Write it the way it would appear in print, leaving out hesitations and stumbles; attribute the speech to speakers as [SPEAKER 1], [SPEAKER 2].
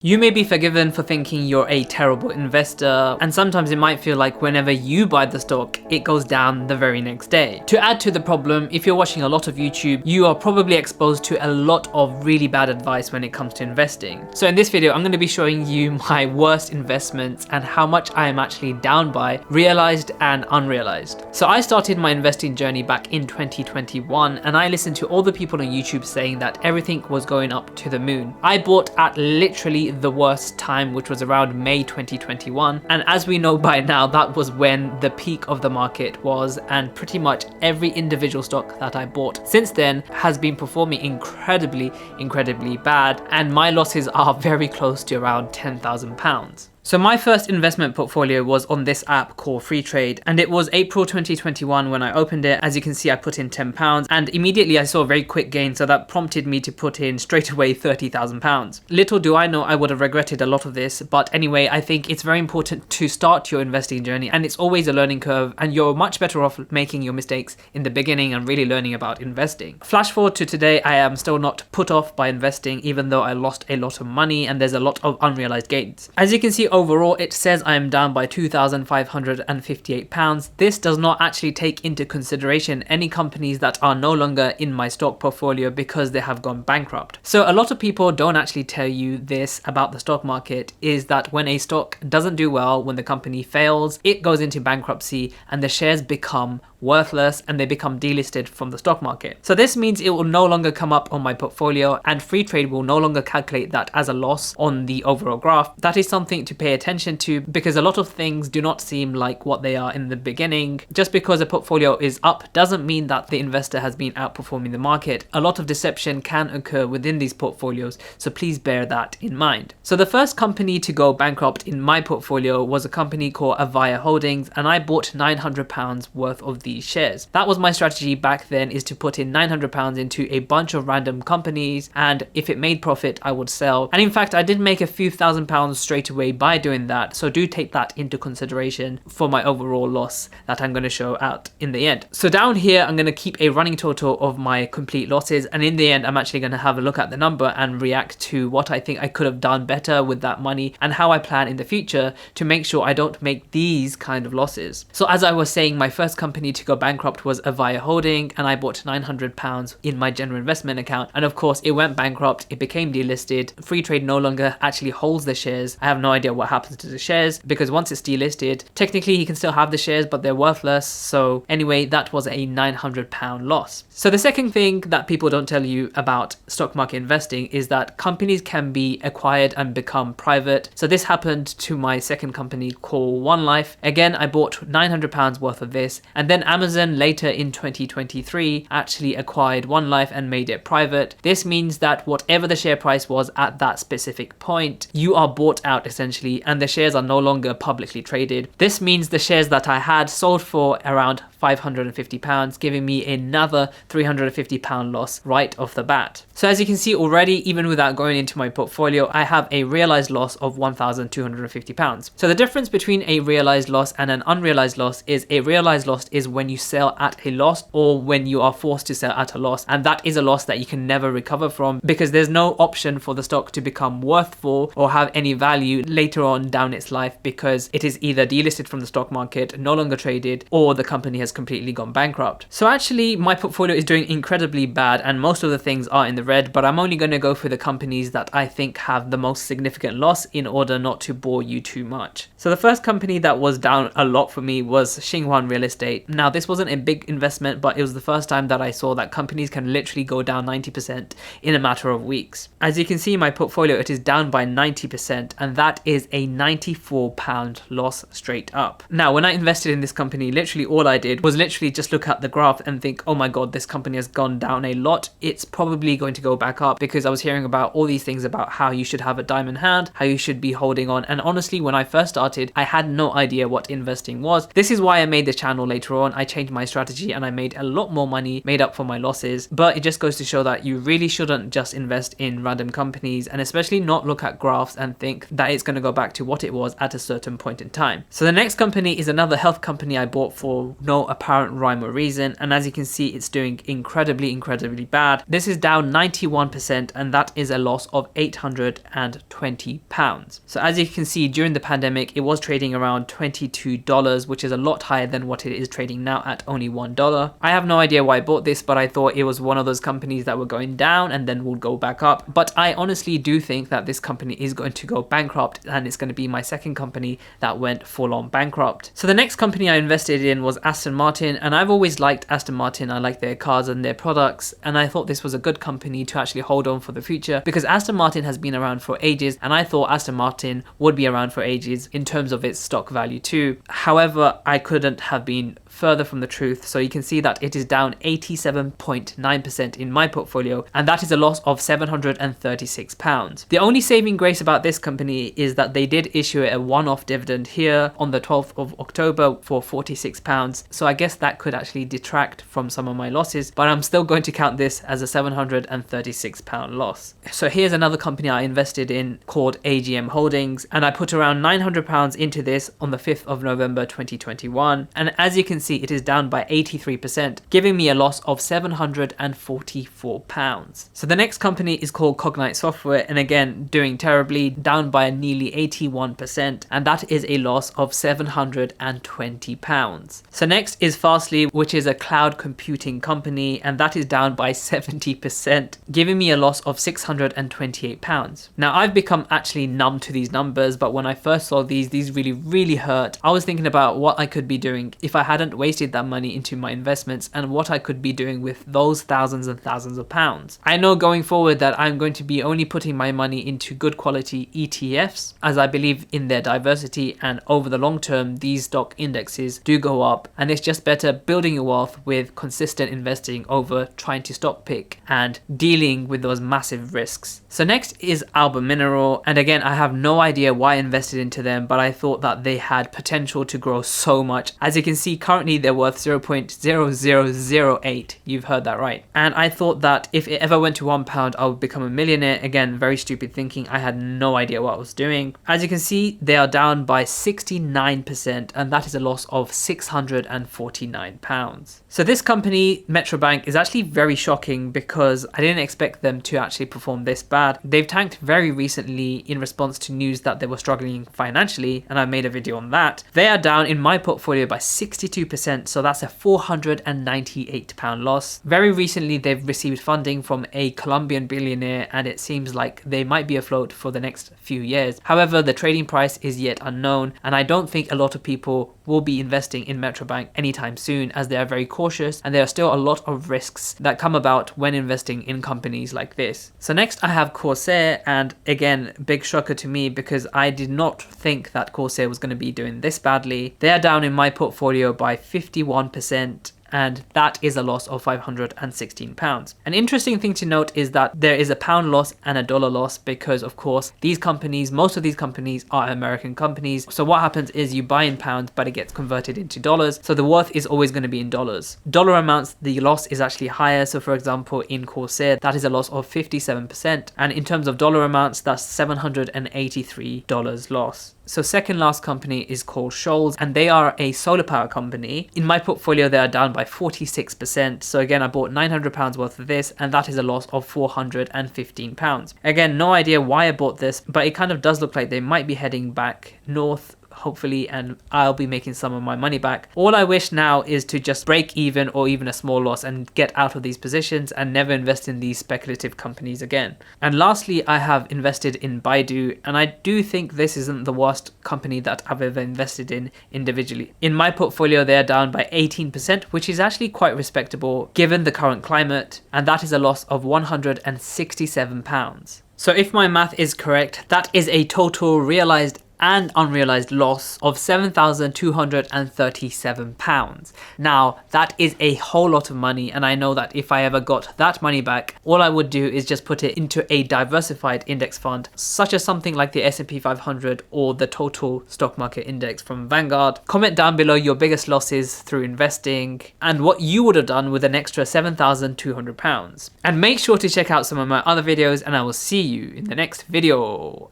[SPEAKER 1] You may be forgiven for thinking you're a terrible investor, and sometimes it might feel like whenever you buy the stock, it goes down the very next day. To add to the problem, if you're watching a lot of YouTube, you are probably exposed to a lot of really bad advice when it comes to investing. So in this video, I'm going to be showing you my worst investments and how much I am actually down by, realized and unrealized. So I started my investing journey back in 2021, and I listened to all the people on YouTube saying that everything was going up to the moon. I bought at literally the worst time, which was around May 2021, and as we know by now, that was when the peak of the market was, and pretty much every individual stock that I bought since then has been performing incredibly bad, and my losses are very close to around £10,000. So my first investment portfolio was on this app called Freetrade, and it was April 2021 when I opened it. As you can see, I put in £10 and immediately I saw a very quick gain, so that prompted me to put in straight away £30,000. Little do I know I would have regretted a lot of this, but anyway, I think it's very important to start your investing journey, and it's always a learning curve, and you're much better off making your mistakes in the beginning and really learning about investing. Flash forward to today, I am still not put off by investing, even though I lost a lot of money and there's a lot of unrealized gains. As you can see, overall, it says I am down by £2,558. This does not actually take into consideration any companies that are no longer in my stock portfolio because they have gone bankrupt. So a lot of people don't actually tell you this about the stock market, is that when a stock doesn't do well, when the company fails, it goes into bankruptcy and the shares become worthless and they become delisted from the stock market. So this means it will no longer come up on my portfolio, and Freetrade will no longer calculate that as a loss on the overall graph. That is something to pay attention to, because a lot of things do not seem like what they are in the beginning. Just because a portfolio is up doesn't mean that the investor has been outperforming the market. A lot of deception can occur within these portfolios, so please bear that in mind. So the first company to go bankrupt in my portfolio was a company called Avaya Holdings, and I bought £900 worth of these shares. That was my strategy back then, is to put in £900 into a bunch of random companies, and if it made profit I would sell. And in fact, I did make a few £1,000s straight away by doing that, so do take that into consideration for my overall loss that I'm going to show out in the end. So down here I'm going to keep a running total of my complete losses, and in the end I'm actually going to have a look at the number and react to what I think I could have done better with that money and how I plan in the future to make sure I don't make these kind of losses. So as I was saying, my first company to go bankrupt was Avaya Holding, and I bought £900 in my general investment account, and of course it went bankrupt, it became delisted. Freetrade no longer actually holds the shares. I have no idea what happens to the shares, because once it's delisted, technically he can still have the shares but they're worthless. So anyway, that was a £900 loss. So the second thing that people don't tell you about stock market investing is that companies can be acquired and become private. So this happened to my second company called One Life. Again, I bought £900 worth of this, and then Amazon later in 2023 actually acquired One Life and made it private. This means that whatever the share price was at that specific point, you are bought out essentially, and the shares are no longer publicly traded. This means the shares that I had sold for around £550, giving me another £350 loss right off the bat. So as you can see already, even without going into my portfolio, I have a realized loss of £1,250. So the difference between a realized loss and an unrealized loss is a realized loss is when you sell at a loss, or when you are forced to sell at a loss, and that is a loss that you can never recover from, because there's no option for the stock to become worthful or have any value later on down its life, because it is either delisted from the stock market, no longer traded, or the company has completely gone bankrupt. So actually my portfolio is doing incredibly bad, and most of the things are in the red, but I'm only going to go for the companies that I think have the most significant loss in order not to bore you too much. So the first company that was down a lot for me was Xinhuan Real Estate. Now this wasn't a big investment, but it was the first time that I saw that companies can literally go down 90% in a matter of weeks. As you can see in my portfolio, it is down by 90%, and that is a £94 loss straight up. Now when I invested in this company, literally all I did was literally just look at the graph and think, oh my god, this company has gone down a lot, it's probably going to go back up, because I was hearing about all these things about how you should have a diamond hand, how you should be holding on, and honestly when I first started I had no idea what investing was. This is why I made the channel later on. I changed my strategy and I made a lot more money, made up for my losses, but it just goes to show that you really shouldn't just invest in random companies, and especially not look at graphs and think that it's going to go back to what it was at a certain point in time. So the next company is another health company I bought for no apparent rhyme or reason, and as you can see, it's doing incredibly bad. This is down 91%, and that is a loss of £820. So as you can see, during the pandemic, it was trading around $22, which is a lot higher than what it is trading now at only $1. I have no idea why I bought this, but I thought it was one of those companies that were going down and then would go back up. But I honestly do think that this company is going to go bankrupt, and it's going to be my second company that went full on bankrupt. So the next company I invested in was Aston Martin, and I've always liked Aston Martin. I like their cars and their products, and I thought this was a good company to actually hold on for the future, because Aston Martin has been around for ages, and I thought Aston Martin would be around for ages in terms of its stock value too. However, I couldn't have been further from the truth. So you can see that it is down 87.9% in my portfolio, and that is a loss of £736. The only saving grace about this company is that they did issue a one-off dividend here on the 12th of October for £46. So I guess that could actually detract from some of my losses, but I'm still going to count this as a £736 loss. So here's another company I invested in called AGM Holdings, and I put around £900 into this on the 5th of November 2021, and as you can see, it is down by 83%, giving me a loss of £744. So the next company is called Cognite Software, and again, doing terribly, down by nearly 81%, and that is a loss of £720. So next is Fastly, which is a cloud computing company, and that is down by 70%, giving me a loss of £628. Now I've become actually numb to these numbers, but when I first saw these really hurt. I was thinking about what I could be doing if I hadn't wasted that money into my investments, and what I could be doing with those thousands and thousands of pounds. I know going forward that I'm going to be only putting my money into good quality ETFs, as I believe in their diversity, and over the long term these stock indexes do go up, and it's just better building your wealth with consistent investing over trying to stock pick and dealing with those massive risks. So next is Alba Mineral, and again, I have no idea why I invested into them, but I thought that they had potential to grow so much. As you can see, currently they're worth 0.0008. You've heard that right. And I thought that if it ever went to £1, I would become a millionaire. Again, very stupid thinking. I had no idea what I was doing. As you can see, they are down by 69%, and that is a loss of £649. So this company, Metro Bank, is actually very shocking because I didn't expect them to actually perform this bad. They've tanked very recently in response to news that they were struggling financially, and I made a video on that. They are down in my portfolio by 62%, so that's a £498 loss. Very recently, they've received funding from a Colombian billionaire, and it seems like they might be afloat for the next few years. However, the trading price is yet unknown, and I don't think a lot of people will be investing in Metro Bank anytime soon, as they are very cautious, and there are still a lot of risks that come about when investing in companies like this. So next I have Corsair, and again, big shocker to me because I did not think that Corsair was going to be doing this badly. They are down in my portfolio by 51%, and that is a loss of £516. An interesting thing to note is that there is a pound loss and a dollar loss because, of course, these companies, most of these companies are American companies. So what happens is you buy in pounds, but it gets converted into dollars. So the worth is always going to be in dollars. Dollar amounts, the loss is actually higher. So for example, in Corsair, that is a loss of 57%. And in terms of dollar amounts, that's $783 loss. So second last company is called Shoals, and they are a solar power company. In my portfolio, they are down by 46%. So again, I bought £900 worth of this, and that is a loss of £415. Again, no idea why I bought this, but it kind of does look like they might be heading back north, hopefully, and I'll be making some of my money back. All I wish now is to just break even or even a small loss and get out of these positions and never invest in these speculative companies again. And lastly, I have invested in Baidu, and I do think this isn't the worst company that I've ever invested in individually. In my portfolio, they're down by 18%, which is actually quite respectable given the current climate, and that is a loss of £167. So if my math is correct, that is a total realized and unrealized loss of £7,237. Now, that is a whole lot of money, and I know that if I ever got that money back, all I would do is just put it into a diversified index fund, such as something like the S&P 500 or the total stock market index from Vanguard. Comment down below your biggest losses through investing and what you would have done with an extra £7,200. And make sure to check out some of my other videos, and I will see you in the next video.